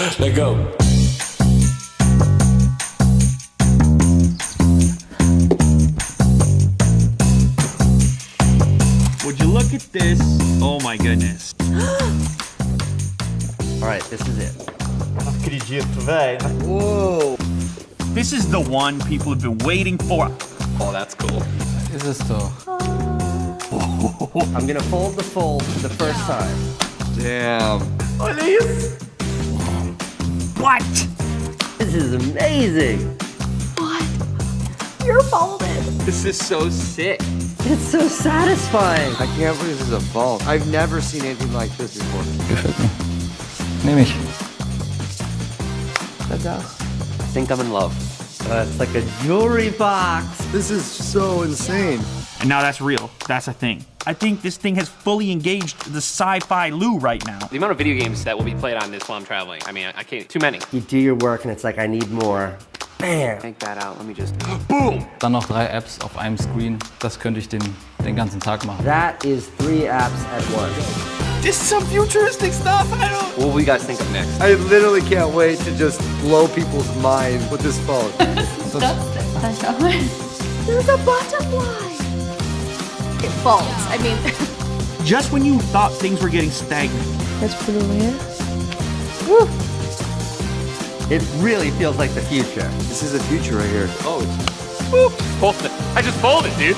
Let go. Would you look at this? Oh my goodness. All right, this is it. Acredito, Whoa. This is the one people have been waiting for. Oh, that's cool. Ist es doch. I'm gonna fold the fold for the first time. Damn. What? This is amazing. What? You're folded. This is so sick. It's so satisfying. I can't believe this is a vault. I've never seen anything like this before. Gefällt mir. Nehme ich. I think I'm in love. It's like a jewelry box. This is so insane. And now that's real. That's a thing. I think this thing has fully engaged the sci-fi Lou right now. The amount of video games that will be played on this while I'm traveling. I mean, I can't, too many. You do your work and it's like, I need more. Bam. Take that out, let me just, boom! Dann noch 3 Apps auf einem Screen. Das könnte ich den ganzen Tag machen. That is 3 apps at once. This is some futuristic stuff. I don't. What will you guys think of next? I literally can't wait to just blow people's minds with this phone. There's a butterfly. It folds. I mean, Just when you thought things were getting stagnant. that's pretty weird. It really feels like the future. This is the future right here. Oh, boop! Fold it. I just folded, dude.